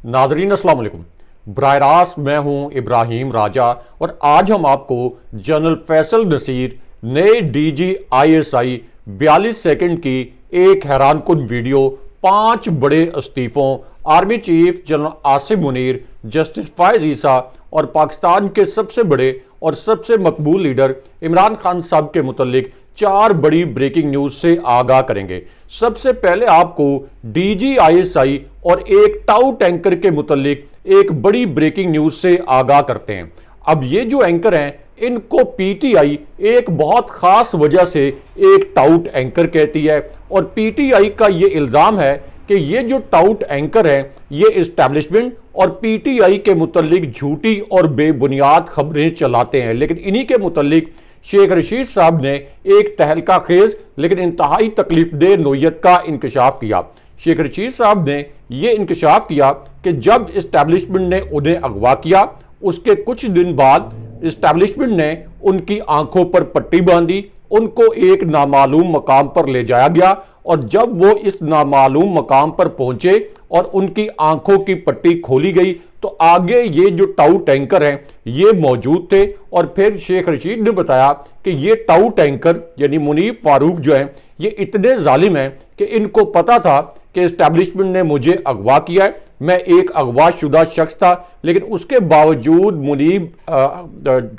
नाजरीन अस्सलाम वालेकुम। बराह रास्त मैं हूं इब्राहिम राजा और आज हम आपको जनरल फैसल नसीर नए डीजी आईएसआई 42 सेकंड की एक हैरानकुन वीडियो, 5 बड़े इस्तीफों, army chief general Asim Munir, justice Faiz Isa और पाकिस्तान के सबसे बड़े और सबसे मकबूल लीडर इमरान खान साहब के मुतल्लिक 4 बड़ी ब्रेकिंग न्यूज से आगाह करेंगे। सबसे पहले आपको डीजी आईएसआई और एक टाउ टैंकर के मुतल्लिक एक बड़ी ब्रेकिंग न्यूज से आगाह करते हैं। अब ये जो एंकर हैं इनको पीटीआई एक बहुत खास वजह से एक टाउट एंकर कहती है और पीटीआई का ये इल्जाम है कि ये जो टाउट एंकर है ये इस्टेब्लिशमेंट और पीटीआई के मुतल्लिक झूठी और बेबुनियाद खबरें चलाते हैं। लेकिन इन्हीं के मुतल्लिक शेख रशीद साहब ने एक तहलका खेज लेकिन इंतहाई तकलीफदेह नोयत का इंकशाफ किया। शेख रशीद साहब ने यह इंकशाफ किया कि जब इस्टेब्लिशमेंट ने उन्हें अगवा किया उसके कुछ दिन बाद इस्टेब्लिशमेंट ने उनकी आंखों पर पट्टी बांधी, उनको एक नामालूम मकाम पर ले जाया गया और जब वो इस नामालूम मकाम पर पहुंचे और उनकी आंखों की पट्टी खोली गई तो आगे ये जो टाउ टैंकर हैं ये मौजूद थे। और फिर शेख रशीद ने बताया कि ये टाउ टैंकर यानी मुनीफ फारूक जो हैं ये इतने जालिम हैं कि इनको पता था कि इस्टेब्लिशमेंट ने मुझे अगवा किया है, मैं एक अगवा शुदा शख्स था, लेकिन उसके बावजूद मुनीब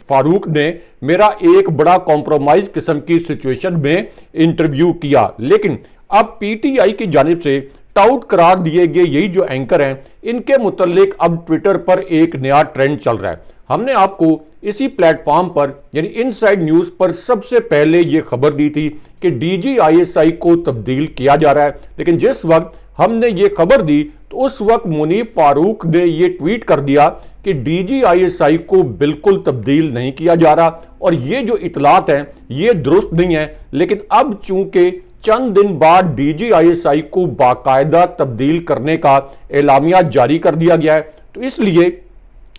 फारूक ने मेरा एक बड़ा कॉम्प्रोमाइज किस्म की सिचुएशन में इंटरव्यू किया। लेकिन अब पीटीआई की जानिब से टाउट करार दिए गए यही जो एंकर हैं इनके मुतल्लिक अब ट्विटर पर एक नया ट्रेंड चल रहा है। हमने आपको इसी प्लेटफॉर्म पर यानी इनसाइड न्यूज पर सबसे पहले यह खबर दी थी कि डीजी आईएसआई को तब्दील किया जा रहा है, लेकिन जिस वक्त हमने ये खबर दी तो उस वक्त मुनीफ फारूक ने यह ट्वीट कर दिया कि डीजी आईएसआई को बिल्कुल तब्दील नहीं किया जा रहा और ये जो इतलात हैं ये दुरुस्त नहीं है। लेकिन अब चूंकि चंद दिन बाद डीजी आईएसआई को बाकायदा तब्दील करने का एलामिया जारी कर दिया गया है तो इसलिए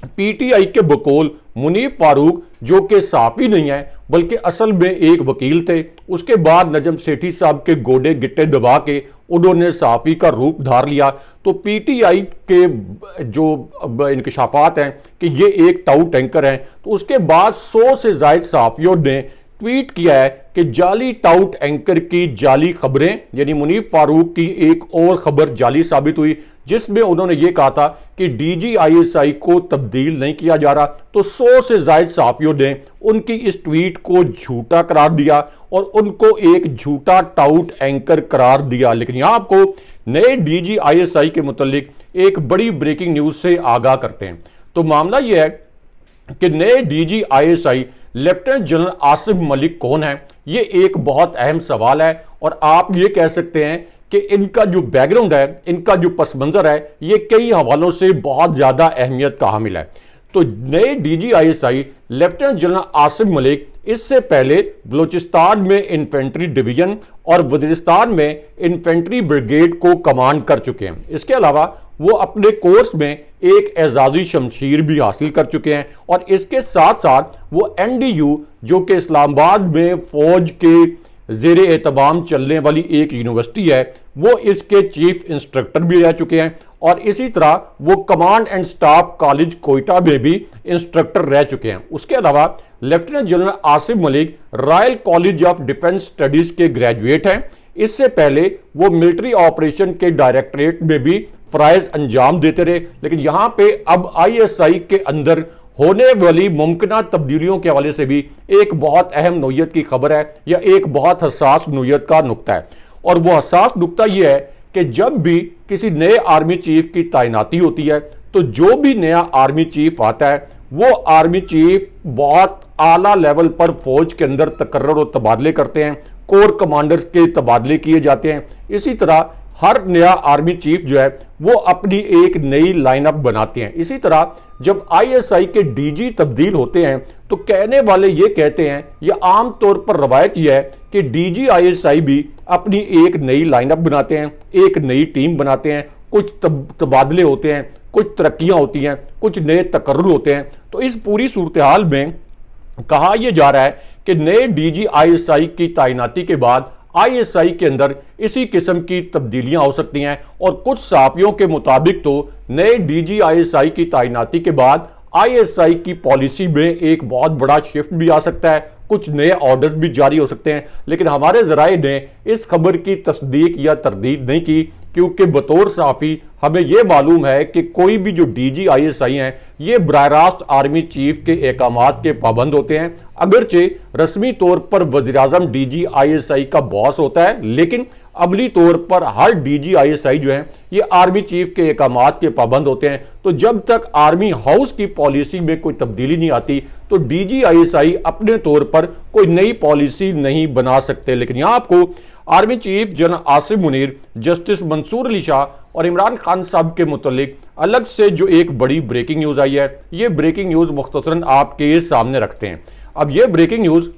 पीटीआई के बकौल मुनीफ फारूक जो कि सहाफ़ी नहीं है बल्कि असल में एक वकील थे, उसके बाद नजम सेठी साहब के गोडे गिट्टे दबा के उन्होंने सहाफ़ी का रूप धार लिया। तो पीटीआई के जो इंकशाफात हैं कि ये एक टाउ टैंकर हैं तो उसके बाद 100 से ज़ायद सहाफ़ियों ने ट्वीट किया है कि जाली टाउट एंकर की जाली खबरें यानी मुनीफ फारूक की एक और खबर जाली साबित हुई जिसमें उन्होंने ये कहा था कि डीजी आईएसआई को तब्दील नहीं किया जा रहा। तो 100 से ज़ायद सहाफ़ियों ने उनकी इस ट्वीट को झूठा करार दिया और उनको एक झूठा टाउट एंकर करार दिया। लेकिन यहां आपको नए डीजी आईएसआई के मुतल्लिक एक बड़ी ब्रेकिंग न्यूज से आगाह करते हैं। तो मामला यह है कि नए DG ISI lieutenant general Asim Malik कौन है, ये एक बहुत अहम सवाल है और आप ये कह सकते हैं कि इनका जो बैकग्राउंड है, इनका जो पस मंजर है, ये कई हवालों से बहुत ज्यादा अहमियत का हामिल है। तो नए DG ISI lieutenant general Asim Malik इससे पहले बलूचिस्तान में इन्फेंट्री डिवीजन और वजीरिस्तान में इन्फेंट्री ब्रिगेड को कमांड कर चुके हैं। इसके अलावा वो अपने कोर्स में एक एजाजी शमशीर भी हासिल कर चुके हैं और इसके साथ साथ वो एनडीयू जो कि इस्लामाबाद में फौज के जेर एहतमाम चलने वाली एक यूनिवर्सिटी है वो इसके चीफ इंस्ट्रक्टर भी रह चुके हैं और इसी तरह वो command and staff college Quetta में भी इंस्ट्रक्टर रह चुके हैं। उसके अलावा lieutenant general Asim Malik royal college of defence studies के ग्रेजुएट हैं। इससे पहले वो मिलिट्री ऑपरेशन के डायरेक्टरेट में भी फराइज अंजाम देते रहे। लेकिन यहां पे अब आईएसआई के अंदर होने वाली मुमकिन तब्दीलियों के हवाले से भी एक बहुत अहम नोयत की खबर है या एक बहुत हसास नोयत का नुक्ता है। और वो हसास नुक्ता यह है कि जब भी किसी नए आर्मी चीफ की तैनाती होती है तो जो भी नया आर्मी चीफ आता है वो आर्मी चीफ बहुत आला लेवल पर फौज के अंदर तकर्रर और तबादले करते हैं, कोर कमांडर्स के तबादले किए जाते हैं। इसी तरह हर नया आर्मी चीफ जो है वो अपनी एक नई लाइनअप बनाते हैं। इसी तरह जब आईएसआई के डीजी तब्दील होते हैं तो कहने वाले ये कहते हैं, या आम तौर पर रवायत यह है कि डीजी आईएसआई भी अपनी एक नई लाइनअप बनाते हैं, एक नई टीम बनाते हैं, कुछ तबादले होते हैं, कुछ तरक्कियां होती हैं, कुछ नए तकर्रुर होते हैं। तो इस पूरी सूरत हाल में कहा यह जा रहा है कि नए डीजी आईएसआई की तैनाती के बाद आईएसआई के अंदर इसी किस्म की तब्दीलियां हो सकती हैं। और कुछ साफियों के मुताबिक तो नए डीजी आईएसआई की तैनाती के बाद आईएसआई की पॉलिसी में एक बहुत बड़ा शिफ्ट भी आ सकता है, कुछ नए ऑर्डर्स भी जारी हो सकते हैं। लेकिन हमारे जराए ने इस खबर की तस्दीक या तरदीद नहीं की, क्योंकि बतौर साफी हमें यह मालूम है कि कोई भी जो डीजी आईएसआई हैं ये बराह रास्त आर्मी चीफ के अहकामात के पाबंद होते हैं। अगरचे रस्मी तौर पर वज़ीर-ए-आज़म डीजी आईएसआई का बॉस होता है, लेकिन अमली तौर पर हर डीजी आईएसआई जो है ये आर्मी चीफ के अहकामात के पाबंद होते हैं। तो जब तक आर्मी हाउस की पॉलिसी में कोई तब्दीली नहीं आती तो डीजी आईएसआई अपने तौर पर कोई नई पॉलिसी नहीं बना सकते। लेकिन यहां आपको army chief general Asim Munir, justice Mansoor Ali Shah और इमरान खान साहब के मुतल्लिक अलग से जो एक बड़ी ब्रेकिंग न्यूज आई है, ये ब्रेकिंग न्यूज मुख्तसरन आपके सामने रखते हैं। अब ये ब्रेकिंग न्यूज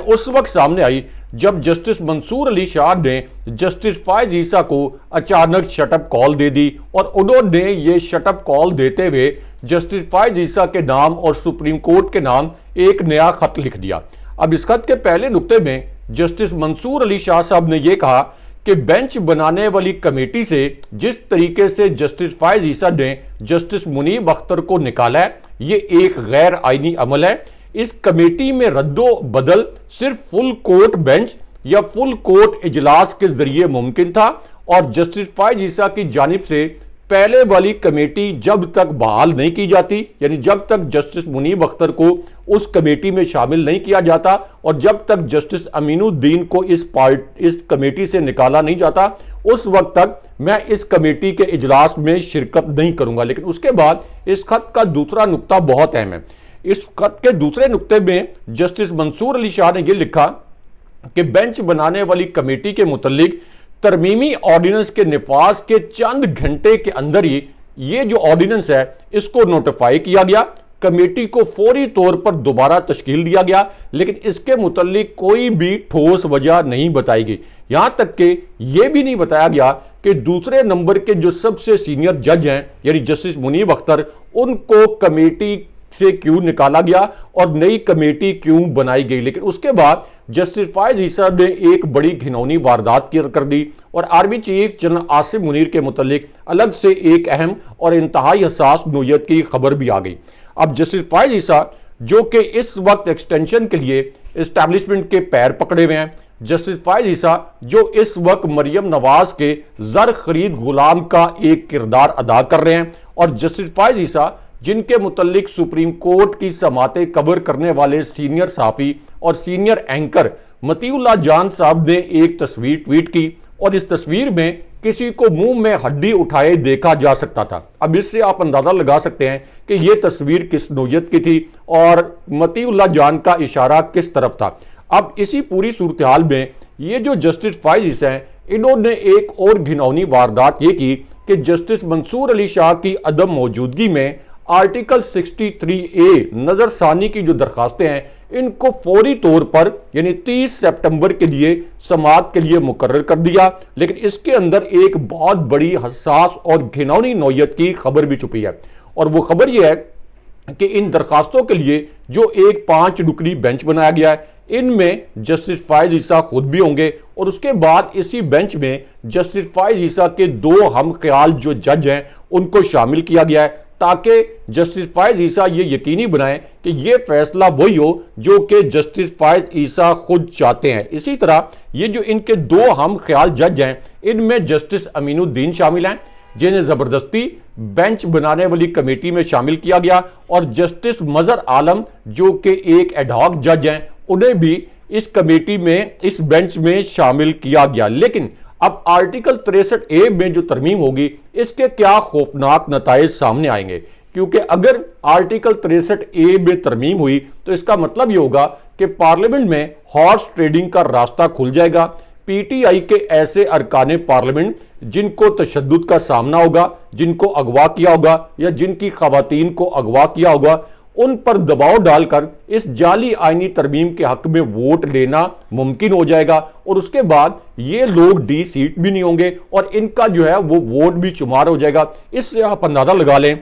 उस वक्त सामने आई जब जस्टिस मंसूर अली शाह ने जस्टिस फायज ईसा को अचानक शटअप कॉल दे दी और उन्होंने ये शटअप कॉल देते हुए जस्टिस फायज ईसा के नाम और सुप्रीम कोर्ट के नाम एक नया खत लिख दिया। अब इस खत के पहले नुक्ते में जस्टिस मंसूर अली शाह साहब ने यह कहा कि बेंच बनाने वाली कमेटी से जिस तरीके से जस्टिस फायज ईसा ने जस्टिस मुनीब अख्तर को निकाला है, ये एक गैर आईनी अमल है। इस कमेटी में रद्दो बदल सिर्फ फुल कोर्ट बेंच या फुल कोर्ट इजलास के जरिए मुमकिन था और जस्टिस फायज ईसा की जानिब से पहले वाली कमेटी जब तक बहाल नहीं की जाती, यानी जब तक जस्टिस मुनीब अख्तर को उस कमेटी में शामिल नहीं किया जाता और जब तक जस्टिस अमीनुद्दीन को इस कमेटी से निकाला नहीं जाता, उस वक्त तक मैं इस कमेटी के इजलास में शिरकत नहीं करूंगा। लेकिन उसके बाद इस खत का दूसरा नुक्ता बहुत अहम है। इस खत के दूसरे नुक्ते में जस्टिस मंसूर अली शाह ने यह लिखा कि बेंच बनाने वाली कमेटी के मुतल्लिक तरमीमी ऑर्डिनेंस के निफाज के चंद घंटे के अंदर ही ये जो ऑर्डिनेंस है इसको नोटिफाई किया गया। कमेटी को फौरी तौर पर दोबारा तश्कील दिया गया, लेकिन इसके मुतल्लिक कोई भी ठोस वजह नहीं बताई गई। यहां तक कि यह भी नहीं बताया गया कि दूसरे नंबर के जो सबसे सीनियर जज हैं यानी जस्टिस मुनीब अख्तर, उनको कमेटी से क्यों निकाला गया और नई कमेटी क्यों बनाई गई। लेकिन उसके बाद जस्टिस फायज ईसा ने एक बड़ी घिनौनी वारदात कर दी और army chief general Asim Munir के मुतल्लिक अलग से एक अहम और इंतहाई हसास नोयत की खबर भी आ गई। अब जस्टिस फायज ईसा जो कि इस वक्त एक्सटेंशन के लिए एस्टैब्लिशमेंट के पैर पकड़े हुए हैं, जस्टिस फायज ईसा जो इस वक्त मरियम नवाज के जर खरीद गुलाम का एक किरदार अदा कर रहे हैं, और जस्टिस फायज ईसा जिनके मुतल्लिक सुप्रीम कोर्ट की समातें कवर करने वाले सीनियर साफी और सीनियर एंकर मतीउल्लाह जान साहब ने एक तस्वीर ट्वीट की और इस तस्वीर में किसी को मुंह में हड्डी उठाए देखा जा सकता था। अब इससे आप अंदाजा लगा सकते हैं कि यह तस्वीर किस नोयत की थी और मतीउल्लाह जान का इशारा किस तरफ था। अब इसी पूरी सूरत हाल में ये जो जस्टिस फायज ईसा हैं, इन्होंने एक और घिनौनी वारदात ये की कि जस्टिस मंसूर अली शाह की अदम मौजूदगी में आर्टिकल 63A नजरसानी की जो दरखास्तें हैं इनको फौरी तौर पर यानी 30 सितंबर के लिए समाअत के लिए मुकर्रर कर दिया। लेकिन इसके अंदर एक बहुत बड़ी हसास और घिनौनी नौयत की खबर भी छुपी है, और वो खबर यह है कि इन दरखास्तों के लिए जो एक 5 रुकनी बेंच बनाया गया है, इनमें जस्टिस फायज ईसा खुद भी होंगे और उसके बाद इसी बेंच में जस्टिस फायज ईसा के 2 हम ख्याल जो जज हैं उनको शामिल किया गया है, ताकि जस्टिस फायज ईसा ये यकीनी बनाएं कि ये फैसला वही हो जो कि जस्टिस फायज ईसा खुद चाहते हैं। इसी तरह ये जो इनके 2 हम ख्याल जज हैं, इनमें जस्टिस अमीनुद्दीन शामिल हैं जिन्हें जबरदस्ती बेंच बनाने वाली कमेटी में शामिल किया गया, और जस्टिस मजहर आलम जो कि एक एडहॉक जज हैं, उन्हें भी इस कमेटी में इस बेंच में शामिल किया गया। लेकिन अब आर्टिकल 63A में जो तरमीम होगी इसके क्या खौफनाक नताइज सामने आएंगे, क्योंकि अगर आर्टिकल 63A में तरमीम हुई तो इसका मतलब यह होगा कि पार्लियामेंट में हॉर्स ट्रेडिंग का रास्ता खुल जाएगा। पीटीआई के ऐसे अरकाने पार्लियामेंट जिनको तशद्दुद का सामना होगा, जिनको अगवा किया होगा या जिनकी खवातीन को अगवा किया होगा, उन पर दबाव डालकर इस जाली आईनी तरमीम के हक में वोट लेना मुमकिन हो जाएगा, और उसके बाद ये लोग डी सीट भी नहीं होंगे और इनका जो है वो वोट भी शुमार हो जाएगा। इससे आप अंदाजा लगा लें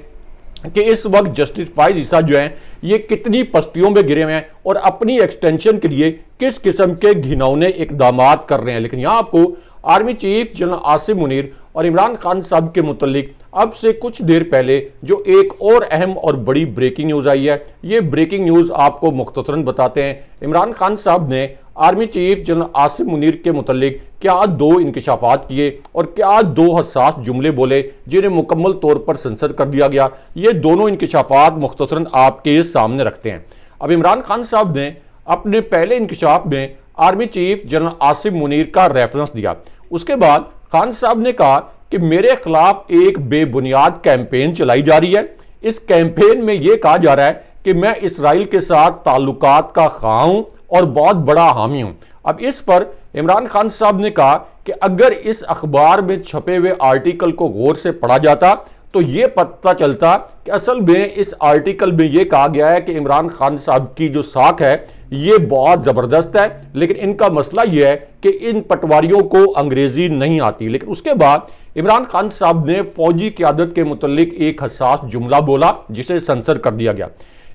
कि इस वक्त जस्टिस फाइज ईसा जो हैं ये कितनी पस्तियों में गिरे हुए हैं और अपनी एक्सटेंशन के लिए किस किस्म के घिनौने इकदाम कर रहे हैं। लेकिन यहां आपको army chief general Asim Munir और इमरान खान साहब के मुतल्लिक अब से कुछ देर पहले जो एक और अहम और बड़ी ब्रेकिंग न्यूज आई है, ये ब्रेकिंग न्यूज आपको मुख्तसरन बताते हैं। इमरान खान साहब ने army chief general Asim Munir के मुतल्लिक क्या दो इंकशाफात किए और क्या दो हसास जुमले बोले जिन्हें मुकम्मल तौर पर सेंसर कर दिया गया। ये दोनों इंकशाफात मुख्तसरन आपके सामने रखते हैं। अब इमरान खान साहब ने अपने पहले इंकशाफ में army chief general Asim Munir का रेफरेंस दिया। उसके बाद खान साहब ने कहा कि मेरे खिलाफ एक बेबुनियाद कैंपेन चलाई जा रही है। इस कैंपेन में यह कहा जा रहा है कि मैं इसराइल के साथ ताल्लुकात का खा हूं और बहुत बड़ा हामी हूं। अब इस पर इमरान खान साहब ने कहा कि अगर इस अखबार में छपे हुए आर्टिकल को गौर से पढ़ा जाता तो यह पता चलता कि असल में इस आर्टिकल में यह कहा गया है कि इमरान खान साहब की जो साख है ये बहुत ज़बरदस्त है, लेकिन इनका मसला यह है कि इन पटवारियों को अंग्रेजी नहीं आती। लेकिन उसके बाद इमरान खान साहब ने फौजी क़यादत के मुतल्लिक एक हसास जुमला बोला जिसे सेंसर कर दिया गया।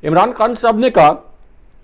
इमरान खान साहब ने कहा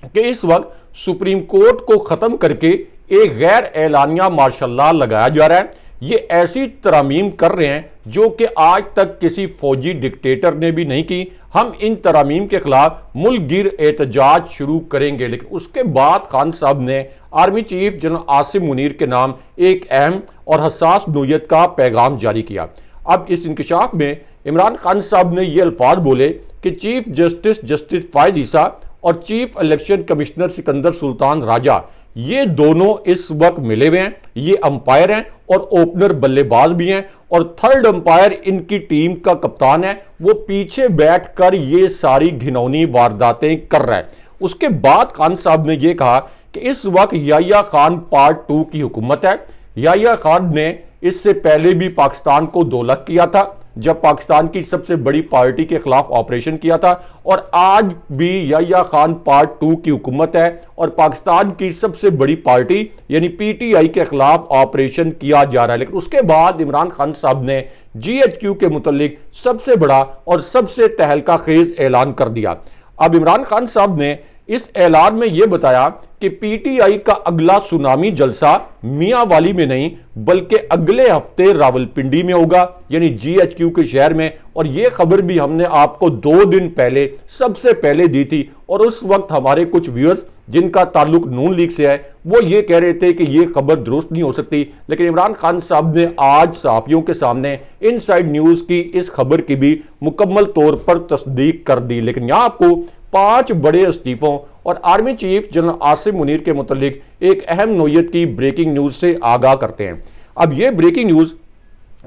कि इस वक्त सुप्रीम कोर्ट को ख़त्म करके एक गैर एलानिया मार्शल लॉ लगाया जा रहा है। ये ऐसी तरामीम कर रहे हैं जो कि आज तक किसी फौजी डिक्टेटर ने भी नहीं की। हम इन तरामीम के खिलाफ मुल्क गिर एहतजाज शुरू करेंगे। लेकिन उसके बाद खान साहब ने army chief general Asim Munir के नाम एक अहम और हसास नोयत का पैगाम जारी किया। अब इस इंकशाफ में इमरान खान साहब ने ये अल्फाज बोले कि चीफ जस्टिस फाइज ईसा और chief election commissioner Sikandar Sultan Raja ये दोनों इस वक्त मिले हुए हैं। ये अंपायर हैं और ओपनर बल्लेबाज भी हैं और थर्ड अंपायर इनकी टीम का कप्तान है। वो पीछे बैठकर ये सारी घिनौनी वारदातें कर रहा है। उसके बाद खान साहब ने यह कहा कि इस वक्त याह्या खान पार्ट 2 की हुकूमत है। याह्या खान ने इससे पहले भी पाकिस्तान को दोलख किया था जब पाकिस्तान की सबसे बड़ी पार्टी के खिलाफ ऑपरेशन किया था, और आज भी याह्या खान पार्ट 2 की हुकूमत है और पाकिस्तान की सबसे बड़ी पार्टी यानी पीटीआई के खिलाफ ऑपरेशन किया जा रहा है। लेकिन उसके बाद इमरान खान साहब ने जीएचक्यू के मुतल्लिक सबसे बड़ा और सबसे तहलका खेज ऐलान कर दिया। अब इमरान खान साहब ने इस ऐलान में यह बताया कि पीटीआई का अगला सुनामी जलसा मियांवाली में नहीं बल्कि अगले हफ्ते रावलपिंडी में होगा, यानी जीएचक्यू के शहर में। और यह खबर भी हमने आपको 2 दिन पहले सबसे पहले दी थी, और उस वक्त हमारे कुछ व्यूअर्स जिनका ताल्लुक नून लीग से है वो ये कह रहे थे कि यह खबर दुरुस्त नहीं हो सकती। लेकिन इमरान खान साहब ने आज सहाफियों के सामने इनसाइड न्यूज की इस खबर की भी मुकम्मल तौर पर तस्दीक कर दी। लेकिन यहां आपको 5 बड़े इस्तीफों और army chief general Asim Munir के मुतल्लिक एक अहम नोयत की ब्रेकिंग न्यूज से आगाह करते हैं। अब यह ब्रेकिंग न्यूज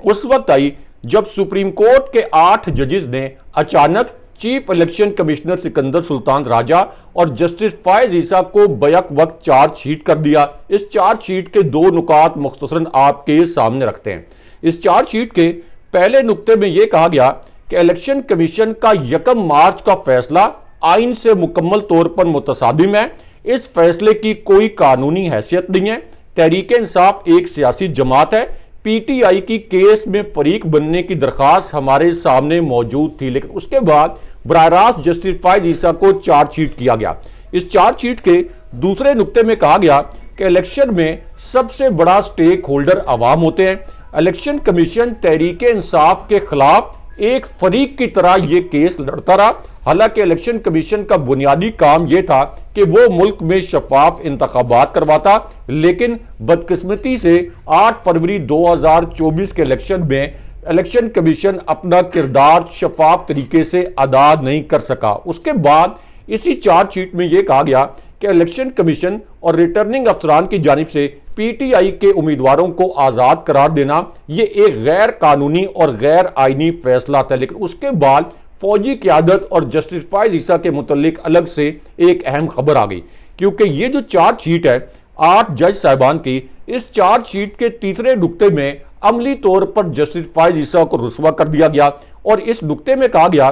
उस वक्त आई जब सुप्रीम कोर्ट के 8 जजेस ने अचानक chief election commissioner Sikandar Sultan Raja और जस्टिस फाइज ईसा को बैक वक्त चार्जशीट कर दिया। इस चार्जशीट के 2 नुकात मुख्तसरन आपके सामने रखते हैं। इस चार्जशीट के पहले नुक्ते में यह कहा गया कि इलेक्शन कमीशन का 1 मार्च का फैसला आइन से मुकम्मल तौर पर मुतसादिम है। इस फैसले की कोई कानूनी हैसियत नहीं है। तहरीक इंसाफ एक सियासी जमात है। पीटीआई की केस में फरीक बनने की दरखास्त हमारे सामने मौजूद थी। लेकिन उसके बाद बराह रास्त जस्टिस फाइज ईसा को चार्जशीट किया गया। इस चार्जशीट के दूसरे नुक्ते में कहा गया कि इलेक्शन में सबसे बड़ा स्टेक होल्डर अवाम होते हैं। इलेक्शन कमीशन तहरीक इंसाफ के खिलाफ एक फरीक की तरह यह केस लड़ता रहा। हालांकि इलेक्शन कमीशन का बुनियादी काम यह था कि वो मुल्क में शफाफ इंतखाबात करवाता, लेकिन बदकिस्मती से 8 फरवरी 2024 के इलेक्शन में इलेक्शन कमीशन अपना किरदार शफाफ तरीके से अदा नहीं कर सका। उसके बाद इसी चार्जशीट में यह कहा गया कि इलेक्शन कमीशन और रिटर्निंग अफसरान की जानिब से पीटीआई के उम्मीदवारों को आज़ाद करार देना यह एक गैर कानूनी और गैर आइनी फैसला था। लेकिन उसके बाद फौजी क़यादत और जस्टिस फाइज ईसा के मुतल्लिक अलग से एक अहम खबर आ गई, क्योंकि ये जो चार्जशीट है 8 जज साहिबान की, इस चार्जशीट के तीसरे नुक्ते में अमली तौर पर जस्टिस फाइज ईसा को रुस्वा कर दिया गया। और इस नुक्ते में कहा गया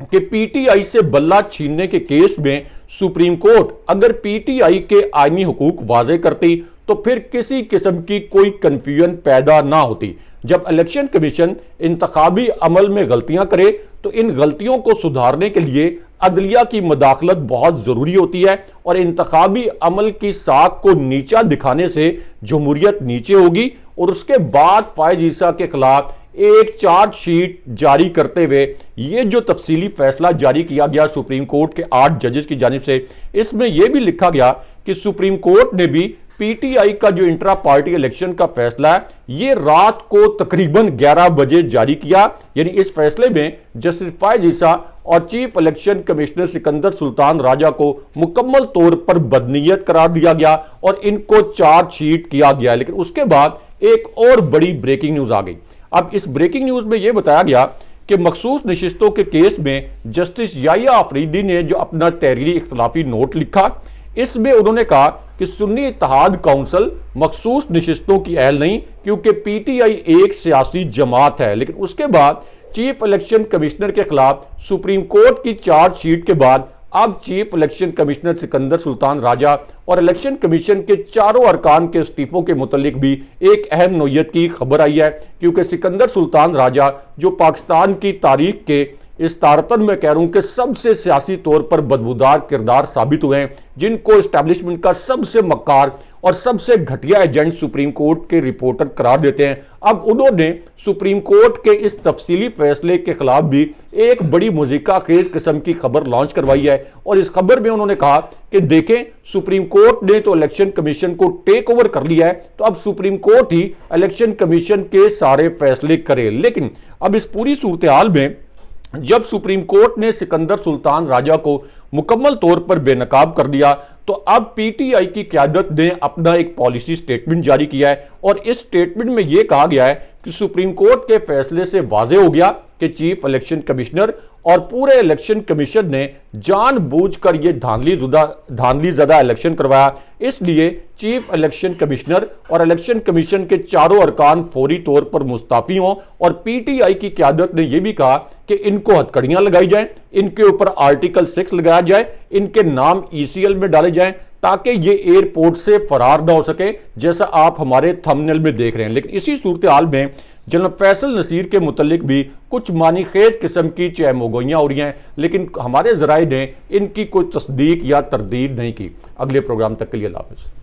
कि पीटीआई से बल्ला छीनने के केस में सुप्रीम कोर्ट अगर पीटीआई के आईनी हुकूक वाजे करती तो फिर किसी किस्म की कोई कंफ्यूजन पैदा ना होती। जब इलेक्शन कमीशन इंतखाबी अमल में गलतियां करे तो इन गलतियों को सुधारने के लिए अदलिया की मदाखलत बहुत जरूरी होती है और इंतखाबी अमल की साख को नीचा दिखाने से जमहूरियत नीचे होगी और उसके बाद फायज ईसा के खिलाफ एक चार्जशीट जारी करते हुए यह जो तफसीली फैसला जारी किया गया सुप्रीम कोर्ट के 8 जजेस की जानिब से, इसमें यह भी लिखा गया कि सुप्रीम कोर्ट ने भी पीटीआई का जो इंट्रा पार्टी इलेक्शन का फैसला है ये रात को तकरीबन 11 बजे जारी किया। यानी इस फैसले में जस्टिस फायज ईसा और chief election commissioner Sikandar Sultan Raja को मुकम्मल तौर पर बदनीयत करार दिया गया और इनको चार्जशीट किया गया। लेकिन उसके बाद एक और बड़ी ब्रेकिंग न्यूज आ गई। अब इस ब्रेकिंग न्यूज में यह बताया गया कि मखसूस नशिस्तों के केस में जस्टिस याहिया आफरीदी ने जो अपना तहरीरी इख्तलाफी नोट लिखा, इसमें उन्होंने कहा कि सुन्नी इत्तेहाद काउंसिल मखसूस नशिस्तों की अहल नहीं क्योंकि पीटीआई एक सियासी जमात है। लेकिन उसके बाद चीफ इलेक्शन कमिश्नर के खिलाफ सुप्रीम कोर्ट की चार्जशीट के बाद अब chief election commissioner Sikandar Sultan Raja और इलेक्शन कमीशन के चारों अरकान के इस्तीफों के मुतल्लिक भी एक अहम नोयत की खबर आई है, क्योंकि सिकंदर सुल्तान राजा जो पाकिस्तान की तारीख के इस तारतन में कह रहा हूं कि सबसे सियासी तौर पर बदबूदार किरदार साबित हुए हैं, जिनको एस्टैब्लिशमेंट का सबसे मक्कार और सबसे घटिया एजेंट सुप्रीम कोर्ट के रिपोर्टर करार देते हैं, अब उन्होंने सुप्रीम कोर्ट के इस तफसीली फैसले के खिलाफ भी एक बड़ी मुज़ीका खेज किस्म की खबर लॉन्च करवाई है। और इस खबर में उन्होंने कहा कि देखें, सुप्रीम कोर्ट ने तो इलेक्शन कमीशन को टेक ओवर कर लिया है, तो अब सुप्रीम कोर्ट ही इलेक्शन कमीशन के सारे फैसले करे। लेकिन अब इस पूरी सूरत हाल में जब सुप्रीम कोर्ट ने सिकंदर सुल्तान राजा को मुकम्मल तौर पर बेनकाब कर दिया, तो अब पीटीआई की क़यादत ने अपना एक पॉलिसी स्टेटमेंट जारी किया है और इस स्टेटमेंट में यह कहा गया है कि सुप्रीम कोर्ट के फैसले से वाज़ेह हो गया कि चीफ इलेक्शन कमिश्नर और पूरे इलेक्शन कमीशन ने जानबूझकर यह धांधलीज़दा इलेक्शन करवाया। इसलिए चीफ इलेक्शन कमिश्नर और इलेक्शन कमीशन के चारों अरकान फौरी तौर पर मुस्ताफी हों और पीटीआई की क़यादत ने यह भी कहा कि इनको हथकड़ियां लगाई जाएं, इनके ऊपर आर्टिकल 6 लगाया जाए, इनके नाम ईसीएल में डाले जाएं ताकि ये एयरपोर्ट से फरार ना हो सके, जैसा आप हमारे थंबनेल में देख रहे हैं। लेकिन इसी सूरत हाल में जनरल फैसल नसीर के मुतल्लिक भी कुछ मानी खेज किस्म की चहमगोइयां हो रही हैं, लेकिन हमारे ज़राए ने इनकी कोई तस्दीक या तरदीद नहीं की। अगले प्रोग्राम तक के लिए अल्लाह हाफ़िज़।